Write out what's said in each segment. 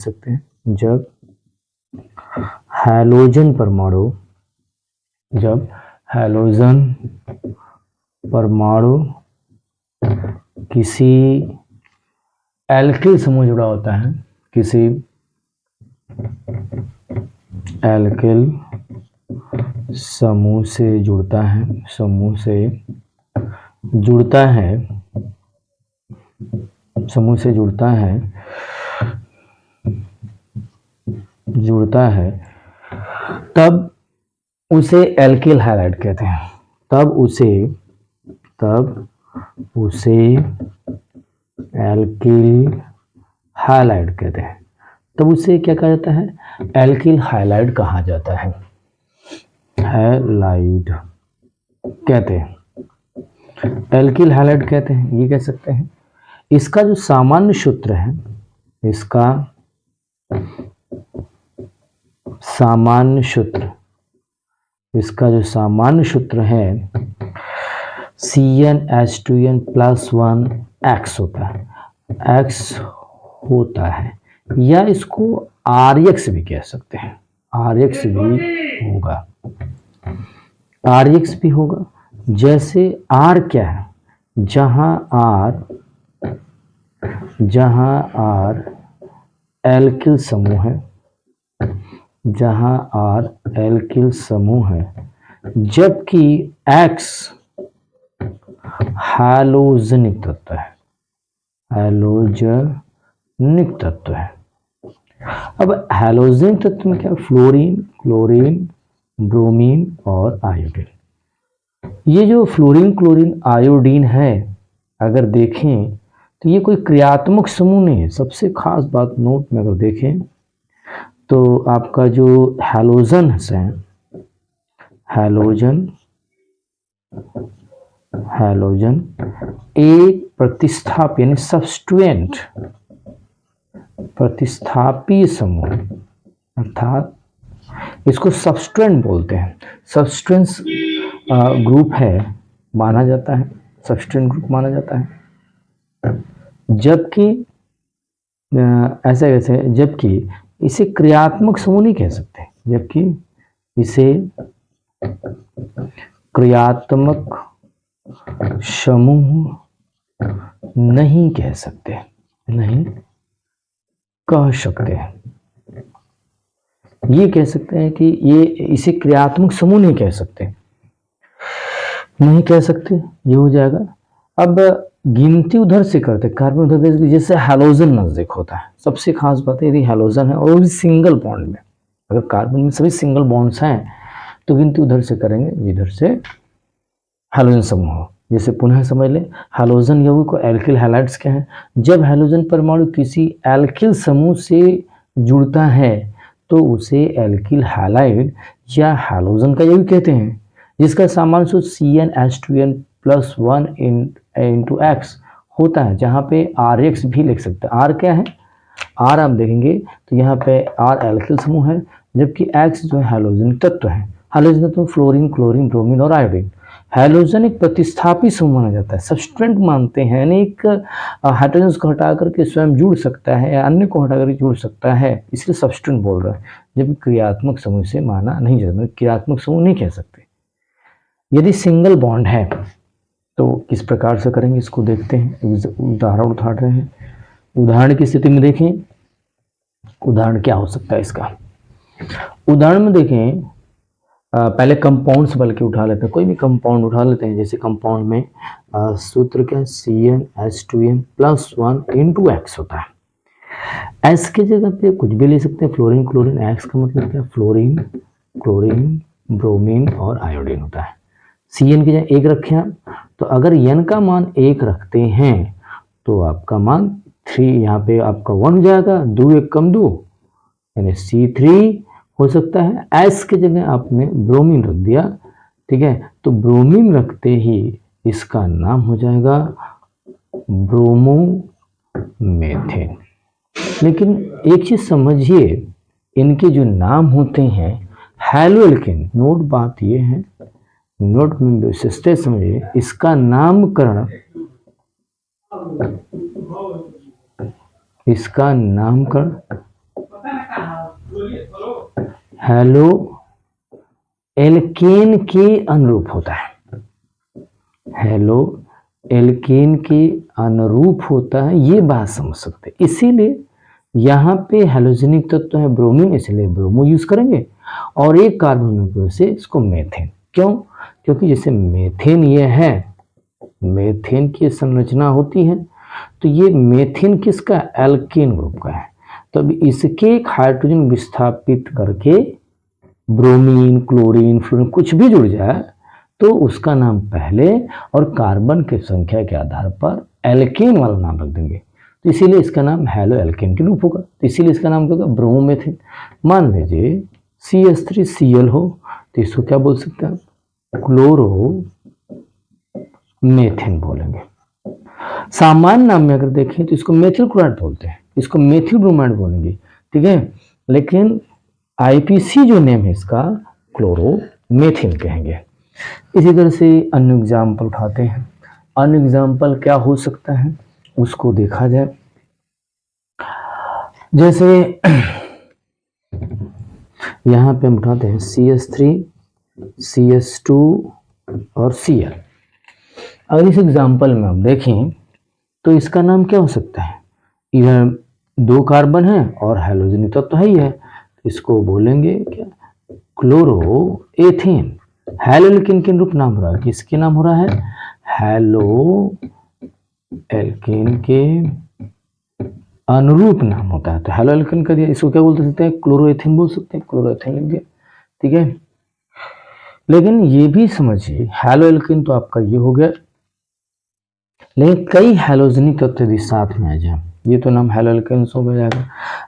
सकते हैं जब हैलोजन परमाणु किसी एल्किल समूह जुड़ा होता है, किसी एल्किल समूह से जुड़ता है, तब उसे एल्किल हैलाइड कहते हैं। तब उसे एल्किल हैलाइड कहते हैं। तब उसे क्या कहा जाता है? एल्किल हैलाइड कहा जाता है, हैलाइड कहते हैं, एल्किल हैलाइड कहते हैं, ये कह सकते हैं। इसका जो सामान्य सूत्र है, इसका जो सामान्य सूत्र है CnH2n+1 होता है, या इसको RX भी कह सकते हैं, RX भी होगा। जैसे R क्या है? जहां R एल्किल समूह है, जबकि X हैलोजनिक तत्व है। अब हैलोजनिक तत्व में क्या? फ्लोरीन, क्लोरीन, ब्रोमीन और आयोडीन। ये जो फ्लोरीन, क्लोरीन, आयोडीन है, अगर देखें तो ये कोई क्रियात्मक समूह नहीं है। सबसे खास बात नोट में अगर देखें तो आपका जो हैलोजन है, हैलोजन एक प्रतिस्थापी यानी सब्स्टिट्यूएंट, प्रतिस्थापी समूह, अर्थात इसको सब्स्टिट्यूएंट बोलते हैं। सब्स्टिट्यूएंट्स ग्रुप है माना जाता है, सब्स्टिट्यूएंट ग्रुप माना जाता है। जबकि जबकि इसे क्रियात्मक समूह नहीं कह सकते, जबकि इसे क्रियात्मक समूह नहीं कह सकते, ये कह सकते हैं कि ये इसे क्रियात्मक समूह नहीं कह सकते, ये हो जाएगा। अब गिनती उधर से करते, कार्बन उधर, जैसे हैलोजन नजदीक होता है। सबसे खास बात है, यदि हैलोजन है और वो भी सिंगल बॉन्ड में, अगर कार्बन में सभी सिंगल बॉन्ड्स हैं तो गिनती उधर से करेंगे जिधर से हैलोजन समूह हो। जैसे पुनः समझ लें, हैलोजन यौगिक को एल्किल हैलाइड्स क्या है? जब हैलोजन परमाणु किसी एल्किल समूह से जुड़ता है तो उसे एल्किल हैलाइड या हैलोजन का यौगिक कहते हैं, जिसका सामान्य सूत्र CnH2n+1 X होता है, जहाँ पे RX भी लिख सकते हैं। R क्या है? R आप देखेंगे तो यहाँ पे R एल्किल समूह है, जबकि X जो है हैलोजनिक तत्व है। हैलोजन तत्व फ्लोरीन, क्लोरीन, ब्रोमीन और आयोडीन। हैलोजन एक प्रतिस्थापी समूह माना जाता है, सब्स्टिट्यूएंट मानते हैं, यानी एक हाइड्रोजन को हटा करके स्वयं जुड़ सकता है या अन्य को हटा करके जुड़ सकता है, इसलिए सब्स्टिट्यूएंट बोल रहा है। जबकि क्रियात्मक समूह से माना नहीं जाता, क्रियात्मक समूह नहीं कह सकते। यदि सिंगल बॉन्ड है तो किस प्रकार से करेंगे, इसको देखते हैं। उदाहरण उठा रहे हैं। उदाहरण की स्थिति में देखें, उदाहरण क्या हो सकता है इसका। उदाहरण में देखें, पहले कंपाउंड्स बल्कि उठा लेते हैं, कोई भी कंपाउंड उठा लेते हैं। जैसे कंपाउंड में सूत्र क्या है? CnH2n+1 X होता है। S की जगह पे कुछ भी ले सकते हैं, फ्लोरीन, क्लोरीन। X का मतलब क्या? फ्लोरीन, क्लोरीन, ब्रोमीन और आयोडीन होता है। Cn की जगह 1 रखें आप, तो अगर n का मान 1 रखते हैं तो आपका मान 3, यहाँ पे आपका 1 हो जाएगा, 2 1 कम 2 यानी C3 हो सकता है। S की जगह आपने ब्रोमीन रख दिया, ठीक है, तो ब्रोमीन रखते ही इसका नाम हो जाएगा ब्रोमोमेथेन। लेकिन एक चीज समझिए, इनके जो नाम होते हैं हैलोएल्केन, नोट बात ये है, नोट में विशिष्टता समझिए, इसका नामकरण हैलो एल्केन के अनुरूप होता है, हैलो एल्केन के अनुरूप होता है, ये बात समझ सकते हैं। इसीलिए यहाँ पे हैलोजेनिक तत्व है ब्रोमीन, इसलिए ब्रोमो यूज करेंगे, और एक कार्बन से इसको मेथेन। क्यों? क्योंकि जैसे मेथेन ये है, मेथेन की संरचना होती है, तो ये मेथेन किसका? एल्केन ग्रुप का है। तो अब इसके एक हाइड्रोजन विस्थापित करके ब्रोमीन, क्लोरीन, फ्लोरीन कुछ भी जुड़ जाए तो उसका नाम पहले और कार्बन की संख्या के आधार पर एल्केन वाला नाम रख देंगे। तो इसीलिए इसका नाम हैलो एल्केन के रूप होगा, तो इसीलिए इसका नाम क्या होगा? ब्रोमोमेथेन। मान लीजिए CH3Cl हो तो इसको क्या बोल सकते हैं? क्लोरो मेथेन बोलेंगे। सामान्य नाम में अगर देखें तो इसको मेथिल क्लोराइड बोलते हैं, इसको मेथिल ब्रोमाइड बोलेंगे, ठीक है। लेकिन IPC जो नेम है इसका क्लोरो मेथेन कहेंगे। इसी तरह से अन्य एग्जाम्पल उठाते हैं। अन्य एग्जाम्पल क्या हो सकता है उसको देखा जाए। जैसे यहाँ पे हम उठाते हैं CH3, CH2 और Cl। अगर इस एग्जाम्पल में हम देखें तो इसका नाम क्या हो सकता है? इधर 2 कार्बन है और हैलोजन तत्व है ही है, इसको बोलेंगे क्या? Chloro ethane. हैलो एल्केन के रूप नाम हो रहा है, किसके नाम हो रहा है? हैलो एल्केन के अनुरूप नाम होता है। तो हैलो एल्केन का दिया, इसको क्या बोल सकते हैं? क्लोरोएथेन बोल सकते हैं, क्लोरोएथेन लिख दिया, ठीक है। लेकिन ये भी समझिए हैलो एल्केन तो आपका ये हो गया, लेकिन कई हैलोजनिक तत्व यदि साथ में आ जाए ये तो नाम हैलो एल्केन्स हो जाएगा।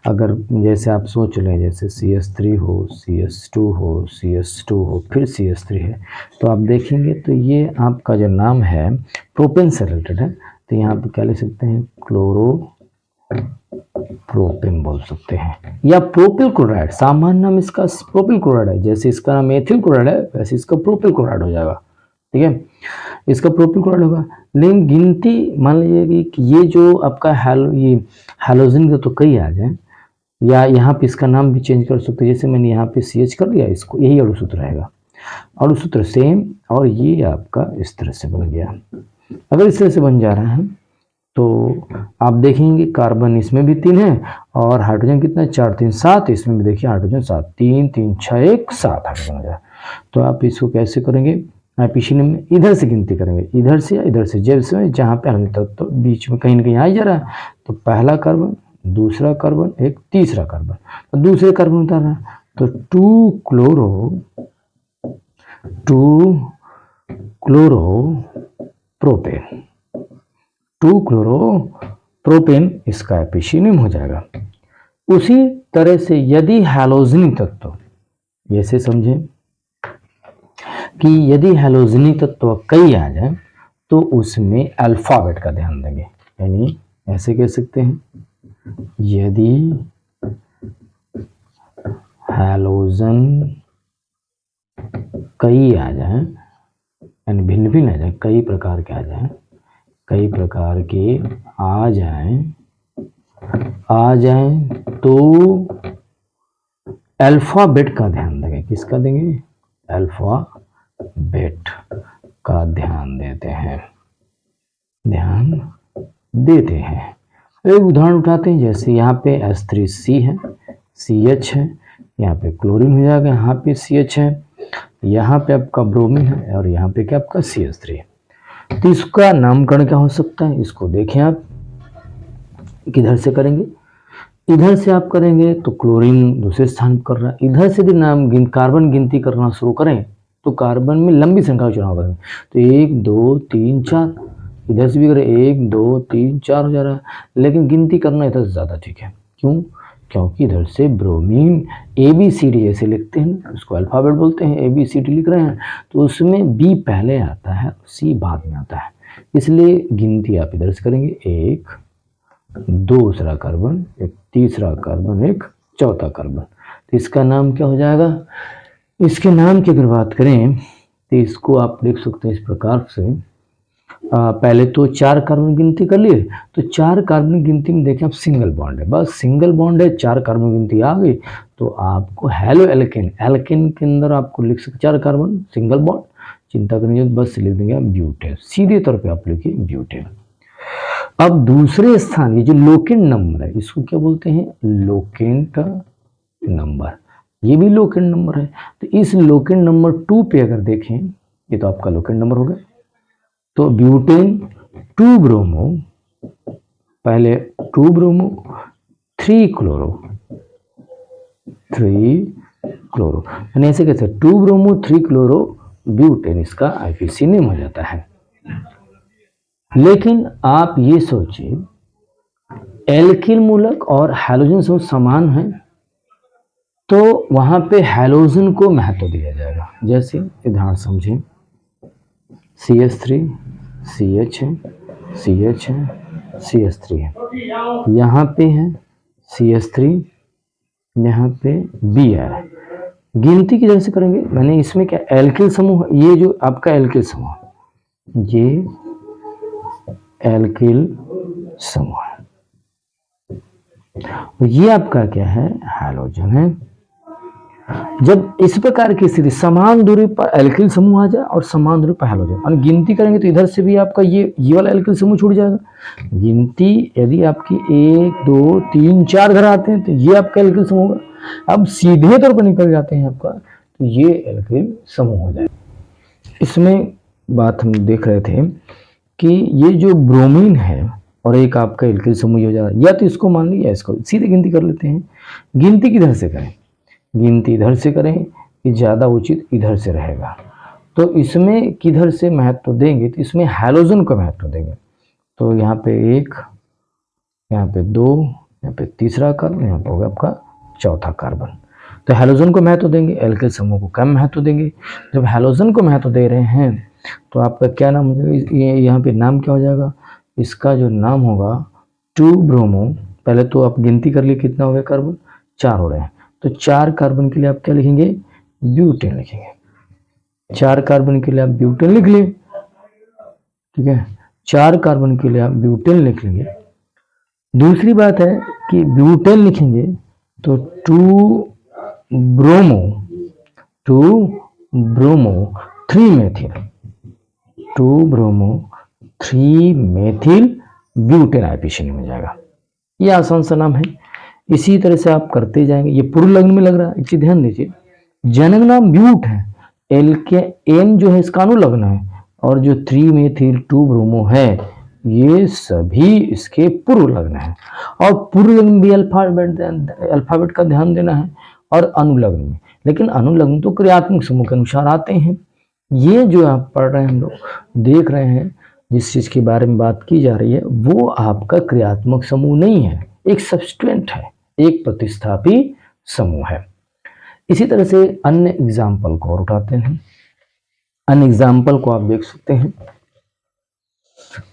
अगर जैसे आप सोच लें जैसे CH3 हो, CH2 हो, CH2 हो, फिर CH3 है, तो आप देखेंगे तो ये आपका जो नाम है प्रोपेन से रिलेटेड है, तो यहाँ पे क्या लिख सकते हैं? क्लोरो प्रोपेन बोल सकते हैं, या प्रोपिल क्लोराइड। सामान्य नाम इसका प्रोपिल क्लोराइड है, जैसे इसका नाम एथिल क्लोराइड है वैसे इसका प्रोपिल क्लोराइड हो जाएगा, ठीक है, इसका प्रोपिल क्लोराइड होगा। लेकिन गिनती मान लीजिए कि ये जो आपका ये हैलोजन का तो कई आ जाए, या यहाँ पे इसका नाम भी चेंज कर सकते हैं, जैसे मैंने यहाँ पे CH कर दिया, इसको यही अणुसूत्र रहेगा, अणुसूत्र सेम, और ये आपका इस तरह से बन गया। अगर इस तरह से बन जा रहा है तो आप देखेंगे कार्बन इसमें भी 3 है और हाइड्रोजन कितना है? 4 3 7, इसमें भी देखिए हाइड्रोजन 7, 3 3 6 1 7 हाइड्रोजन हो जाए। तो आप इसको कैसे करेंगे? IPC में इधर से गिनती करेंगे, इधर से या इधर से, जैसे जहाँ पे हम तो बीच में कहीं ना कहीं आ जा रहा है, तो पहला कार्बन, दूसरा कार्बन, एक तीसरा कार्बन, तो दूसरे कार्बन उतार रहा है, तो 2 क्लोरो प्रोपेन, 2 क्लोरो प्रोपेन इसका IPC नेम हो जाएगा। उसी तरह से यदि हैलोजनिक तत्व, जैसे समझें कि यदि हैलोजनिक तत्व कई आ जाए तो उसमें अल्फाबेट का ध्यान देंगे, यानी ऐसे कह सकते हैं यदि हैलोजन कई आ जाए, यानी भिन्न भिन्न आ जाए, कई प्रकार के आ जाए, कई प्रकार के आ जाए तो अल्फाबेट का ध्यान देंगे। किसका देंगे? अल्फाबेट का ध्यान देते हैं, एक उदाहरण उठाते हैं, जैसे यहाँ पे H3C है, CH है, यहाँ पे क्लोरीन हो जाएगा, यहाँ पे CH है, यहाँ पे आपका ब्रोमीन है और यहाँ पे क्या आपका CH3 है। तो इसका नामकरण क्या हो सकता है? इसको देखें आप किधर से करेंगे, इधर से आप करेंगे तो क्लोरीन दूसरे स्थान पर कर रहा है, इधर से भी कार्बन गिनती करना शुरू करें तो कार्बन में लंबी संख्या का चुनाव करेंगे, तो 1 2 3 4, इधर से भी करें 1 2 3 4 हो जा रहा है, लेकिन गिनती करना इधर से ज़्यादा ठीक है। क्यों? क्योंकि इधर से ब्रोमीन ABCD जैसे लिखते हैं, उसको अल्फ़ाबेट बोलते हैं, ABCD लिख रहे हैं, तो उसमें B पहले आता है, C बाद में आता है, इसलिए गिनती आप इधर से करेंगे, 1 दूसरा कार्बन, एक तीसरा कार्बन, एक चौथा कार्बन, तो इसका नाम क्या हो जाएगा? इसके नाम की अगर बात करें तो इसको आप लिख सकते हैं इस प्रकार से। पहले तो 4 कार्बन गिनती कर लिए, तो 4 कार्बन गिनती में देखें आप सिंगल बॉन्ड है, बस सिंगल बॉन्ड है, 4 कार्बन गिनती आ गई, तो आपको हेलो एल्केन, एल्केन के अंदर आपको लिख सकते 4 कार्बन सिंगल बॉन्ड, चिंता करनी है बस लिख देंगे ब्यूटेन, सीधे तौर पे आप लिखिए ब्यूटेन। अब दूसरे स्थान ये जो लोकेंट नंबर है इसको क्या बोलते हैं, लोकेंट नंबर, ये भी लोकेंट नंबर है। तो इस लोकेंट नंबर 2 पे अगर देखें, ये तो आपका लोकेंट नंबर हो गया, तो ब्यूटेन 2 ब्रोमो, पहले 2 ब्रोमो 3 क्लोरो, 3 क्लोरो, यानी ऐसे कैसे 2 ब्रोमो 3 क्लोरो ब्यूटेन, इसका आईपीसी नेम हो जाता है। लेकिन आप ये सोचिए एल्किल मूलक और हैलोजन समूह समान है, तो वहां पे हैलोजन को महत्व दिया जाएगा। जैसे उदाहरण समझें, CH3 CH है, CH है, CH3 है, यहाँ पे है CH3, यहाँ पे Br है। गिनती की जैसे करेंगे, मैंने इसमें क्या एल्किल समूह, ये जो आपका एल्किल समूह, ये एल्किल समूह है, ये आपका क्या है, हैलोजन है। जब इस प्रकार की स्थिति समान दूरी पर एल्किल समूह आ जाए और समान दूरी पर हैलोजन, और गिनती करेंगे तो इधर से भी आपका ये वाला एल्किल समूह छूट जाएगा। गिनती यदि आपकी 1 2 3 4 घर आते हैं तो ये आपका एल्किल समूह होगा। अब सीधे तौर पर निकल जाते हैं आपका, तो ये एल्किल समूह हो जाएगा। इसमें बात हम देख रहे थे कि ये जो ब्रोमीन है और एक आपका एल्किल समूह हो जाएगा, या तो इसको मान लीजिए या इसको, सीधे गिनती कर लेते हैं। गिनती किधर से करें, गिनती इधर से करें, ये ज़्यादा उचित इधर से रहेगा। तो इसमें किधर से महत्व देंगे, तो इसमें हैलोजन को महत्व देंगे। तो यहाँ पे 1, यहाँ पे 2, यहाँ पे तीसरा कार्बन, यहाँ पे होगा आपका चौथा कार्बन। तो हैलोजन को महत्व देंगे, एल्किल समूह को कम महत्व देंगे। जब हैलोजन को महत्व दे रहे हैं तो आपका क्या नाम हो जाएगा, ये यहाँ पे नाम क्या हो जाएगा, इसका जो नाम होगा 2 ब्रोमो, पहले तो आप गिनती कर लिए कितना हो गया कार्बन, 4 हो रहे हैं, तो 4 कार्बन के लिए आप क्या लिखेंगे, ब्यूटेन लिखेंगे। 4 कार्बन के लिए आप ब्यूटेन लिख लिए, ठीक है, 4 कार्बन के लिए आप ब्यूटेन लिख लेंगे। दूसरी बात है कि ब्यूटेन लिखेंगे तो 2 bromo 3 methyl, 2 bromo 3 methyl butane IPC में जाएगा। ये आसान सा नाम है। इसी तरह से आप करते जाएंगे। ये पूर्व लग्न में लग रहा है, एक चीज ध्यान दीजिए, जनक नाम ब्यूट है, एल के एन जो है इसका अनुलग्न है, और जो 3 मेथिल 2 ब्रोमो है ये सभी इसके पूर्व लग्न है। और पूर्व लग्न भी अल्फाबेट का ध्यान देना है, और अनुलग्न में, लेकिन अनुलग्न तो क्रियात्मक समूह के अनुसार आते हैं। ये जो आप पढ़ रहे हैं, हम लोग देख रहे हैं, जिस चीज के बारे में बात की जा रही है वो आपका क्रियात्मक समूह नहीं है, एक सब्स्टिट्यूएंट है, एक प्रतिस्थापी समूह है। इसी तरह से अन्य एग्जाम्पल को और उठाते हैं। अन्य एग्जाम्पल को आप देख सकते हैं।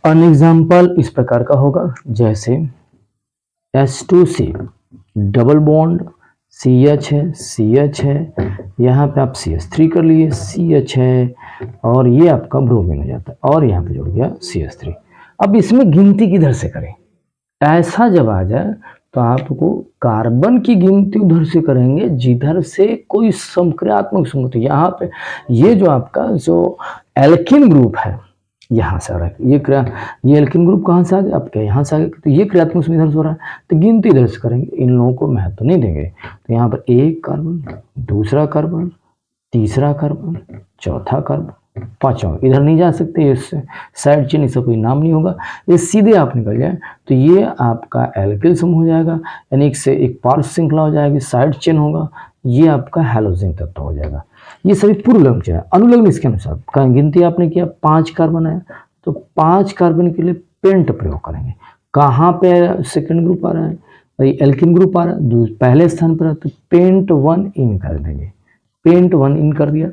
अन्य एग्जाम्पल इस प्रकार का होगा, जैसे H2C डबल बॉन्ड CH है, CH है, यहाँ पे आप CH3 कर लिए, CH है, और ये आपका ब्रोमीन हो जाता है, और यहाँ पे जुड़ गया CH3। अब इसमें गिनती किधर से करें, ऐसा जब आ जाए तो आपको कार्बन की गिनती उधर से करेंगे जिधर से कोई समक्रियात्मक समूह। तो यहाँ पे ये जो आपका जो एल्किन ग्रुप है यहाँ से आ रहा है, ये एल्किन ग्रुप कहाँ से आ गया, आपके यहाँ से आ गया, तो ये क्रियात्मक समूह इधर से हो रहा है, तो गिनती इधर से करेंगे, इन लोगों को महत्व नहीं देंगे। तो यहाँ पर 1 कार्बन, दूसरा कार्बन, तीसरा कार्बन, चौथा कार्बन, पांचवा, इधर नहीं जा सकते, इससे साइड चेन, इसका कोई नाम नहीं होगा, ये सीधे आप निकल जाए तो ये आपका एल्किल समूह हो जाएगा, यानी एक से एक पार्श्व श्रृंखला हो जाएगी, साइड चेन होगा, ये आपका हैलोजन तत्व हो जाएगा। ये सभी पूर्व लग्न है। अनुलग्न इसके अनुसार कहीं गिनती आपने किया 5 कार्बन है, तो 5 कार्बन के लिए पेंट प्रयोग करेंगे। कहाँ पे सेकंड ग्रुप आ रहा है, एल्किन ग्रुप आ रहा है, पहले स्थान पर, तो पेंट 1 इन कर देंगे, पेंट 1 इन कर दिया।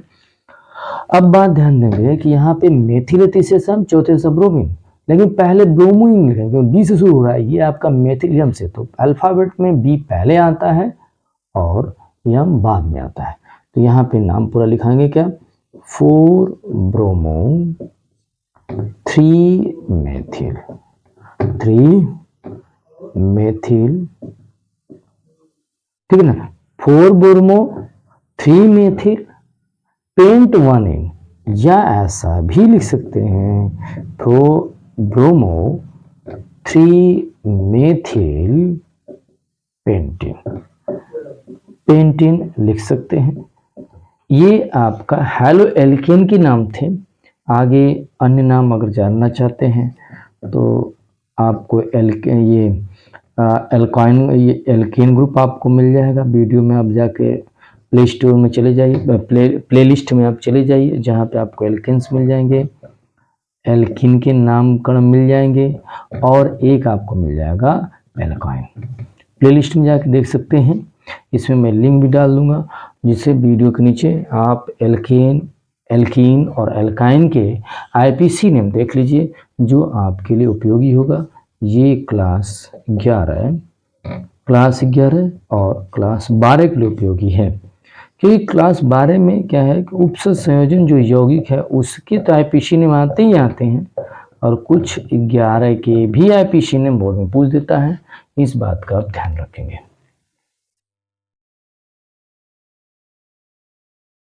अब बात ध्यान देंगे कि यहाँ पे मेथिल तीसरे स्थान, चौथे से ब्रोमीन, लेकिन पहले ब्रोमीन लिखेंगे, बी से शुरू हो रहा है, ये आपका मेथिलियम से, तो अल्फाबेट में बी पहले आता है और यम बाद में आता है। तो यहाँ पे नाम पूरा लिखाएंगे क्या, 4 ब्रोमो 3 मेथिल, 3 मेथिल, ठीक है ना, 4 ब्रोमो 3 मेथिल पेंट 1N, या ऐसा भी लिख सकते हैं 4 ब्रोमो 3 मेथिल पेंटिन लिख सकते हैं। ये आपका हेलो एल्केन के नाम थे। आगे अन्य नाम अगर जानना चाहते हैं तो आपको एल्केन ग्रुप आपको मिल जाएगा। वीडियो में आप जाके प्ले स्टोर में चले जाइए, प्ले लिस्ट में आप चले जाइए, जहाँ पे आपको एल्केन्स मिल जाएंगे, एल्कीन के नामकरण मिल जाएंगे, और एक आपको मिल जाएगा एल्काइन। प्ले लिस्ट में जाके देख सकते हैं। इसमें मैं लिंक भी डाल दूंगा, जिससे वीडियो के नीचे आप एल्कीन और एल्काइन के आईपीसी नेम देख लीजिए, जो आपके लिए उपयोगी होगा। ये क्लास 11 और क्लास 12 के लिए उपयोगी है, क्योंकि क्लास 12 में क्या है कि उपसर्ग संयोजन जो यौगिक है उसके तो आईपीसी नेम आते ही आते हैं, और कुछ 11 के भी आईपीसी नेम बोर्ड में पूछ देता है। इस बात का आप ध्यान रखेंगे।